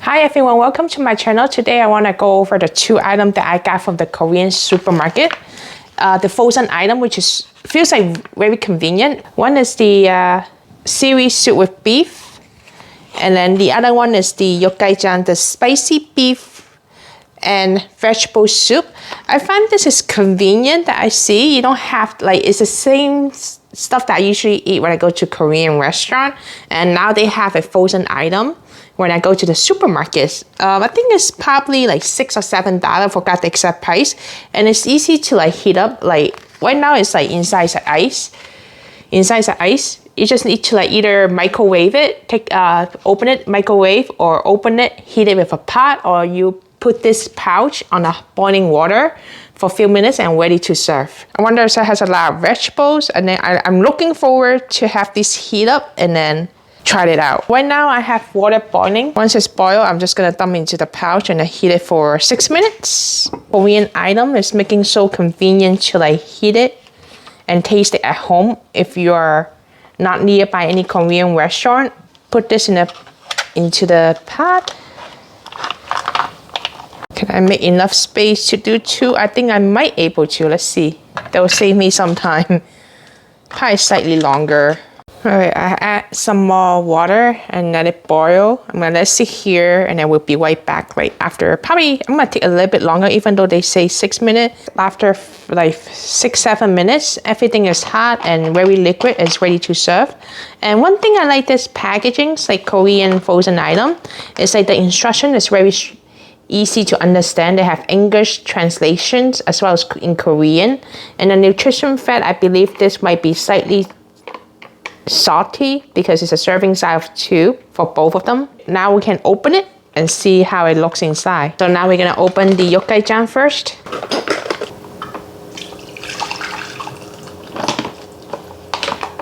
Hi everyone, welcome to my channel. Today I want to go over the two items that I got from the Korean supermarket. The frozen item, which feels like very convenient. One is the seaweed soup with beef. And then the other one is the Yukgaejang, the spicy beef and vegetable soup. I find this is convenient that I see. You don't have, it's the same stuff that I usually eat when I go to Korean restaurant. And now they have a frozen item when I go to the supermarkets. I think it's probably like $6 or $7, forgot the exact price. And it's easy to heat up. Right now it's inside the ice. Inside the ice, you just need to either microwave it, open it, microwave, or open it, heat it with a pot, or you put this pouch on a boiling water for a few minutes and ready to serve. I wonder if it has a lot of vegetables, and then I'm looking forward to have this heat up and then try it out. Right now I have water boiling. Once it's boiled, I'm just gonna dump into the pouch and then heat it for 6 minutes. Korean item is making so convenient to heat it and taste it at home. If you're not nearby any Korean restaurant, put this into the pot. Can I make enough space to do two? I think I might able to. Let's see. That will save me some time. Probably slightly longer. Alright, I add some more water and let it boil. I'm gonna let it sit here and then we'll be right back right after. Probably, I'm gonna take a little bit longer even though they say 6 minutes. After 6-7 minutes, everything is hot and very liquid. It's ready to serve. And one thing I like this packaging, it's like Korean frozen item. It's the instruction is very easy to understand. They have English translations as well as in Korean. And the nutrition fat, I believe this might be slightly salty because it's a serving size of 2 for both of them. Now we can open it and see how it looks inside. So now we're gonna open the Yukgaejang first.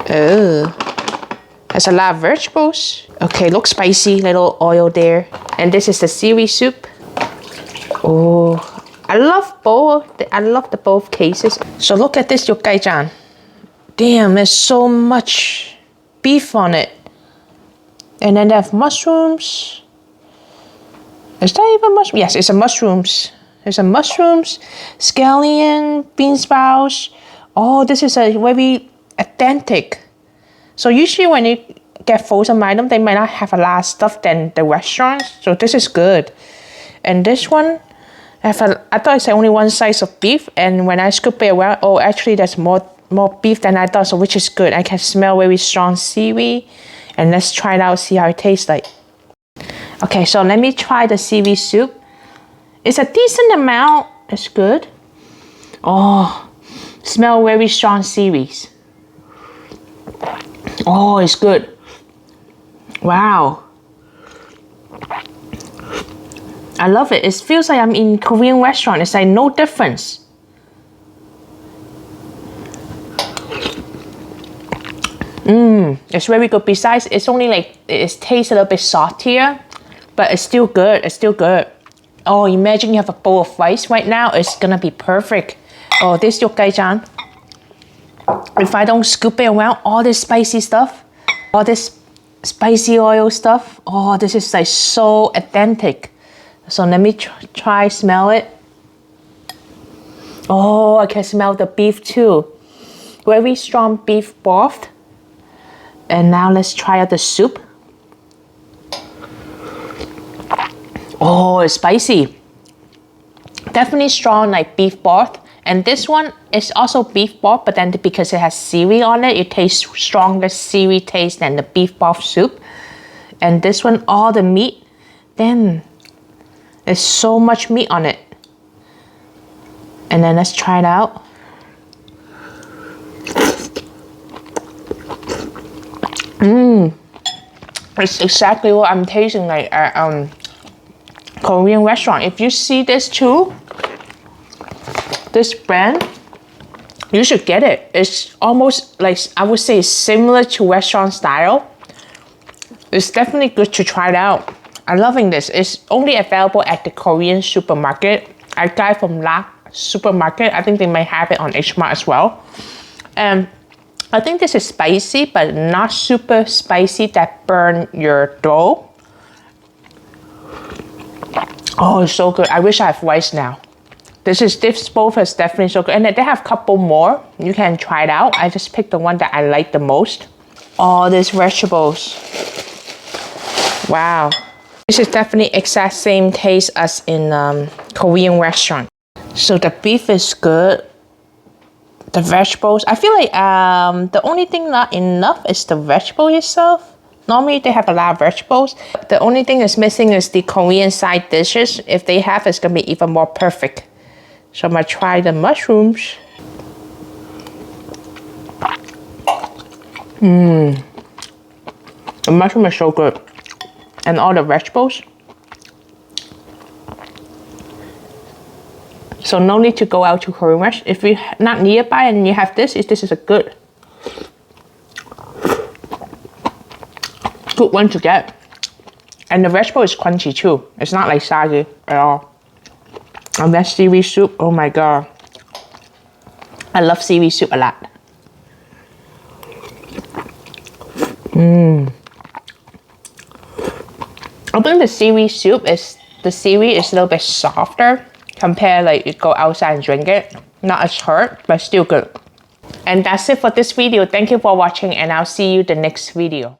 Oh, has a lot of vegetables. Okay, looks spicy, little oil there. And this is the seaweed soup. Oh, I love both. I love the both cases. So look at this Yukgaejang. Damn, there's so much beef on it. And then they have mushrooms. Is that even mushroom? Yes, it's a mushrooms. There's a mushrooms, scallion, bean sprouts. Oh, this is a very authentic. So usually when you get frozen item, they might not have a lot of stuff than the restaurants. So this is good. And this one, I thought it's only one slice of beef. And when I scoop it around, oh, actually there's more beef than I thought, so which is good. I can smell very strong seaweed. And let's try it out, see how it tastes like. Okay, so let me try the seaweed soup. It's a decent amount. It's good. Oh, smell very strong seaweeds. Oh, it's good. Wow. I love it. It feels like I'm in Korean restaurant. It's no difference. It's very good. Besides, it's only it tastes a little bit saltier, but it's still good. It's still good. Oh, imagine you have a bowl of rice right now. It's gonna be perfect. Oh, this Yukgaejang. If I don't scoop it around all this spicy stuff, all this spicy oil stuff, oh, this is so authentic. So let me try smell it. Oh, I can smell the beef too. Very strong beef broth. And now let's try out the soup. Oh, it's spicy. Definitely strong beef broth. And this one is also beef broth, but then because it has seaweed on it, it tastes stronger seaweed taste than the beef broth soup. And this one, all the meat, then there's so much meat on it. And then let's try it out. It's exactly what I'm tasting at Korean restaurant. If you see this too, this brand, you should get it. It's almost I would say similar to restaurant style. It's definitely good to try it out. I'm loving this. It's only available at the Korean supermarket. I got it from Lotte supermarket. I think they might have it on H Mart as well. I think this is spicy, but not super spicy that burn your throat. Oh, it's so good. I wish I have rice now. This both is definitely so good. And they have a couple more. You can try it out. I just picked the one that I like the most. All these vegetables. Wow. This is definitely exact same taste as in Korean restaurant. So the beef is good. The vegetables. I feel like the only thing not enough is the vegetable itself. Normally they have a lot of vegetables. The only thing that's missing is the Korean side dishes. If they have, it's gonna be even more perfect. So I'm gonna try the mushrooms. The mushroom is so good. And all the vegetables. So no need to go out to Korean restaurant. If you're not nearby and you have this is a good one to get. And the vegetable is crunchy too. It's not like soggy at all. And that seaweed soup, oh my god. I love seaweed soup a lot. I think the seaweed is a little bit softer compared like you go outside and drink it. Not as hard, but still good. And that's it for this video. Thank you for watching and I'll see you the next video.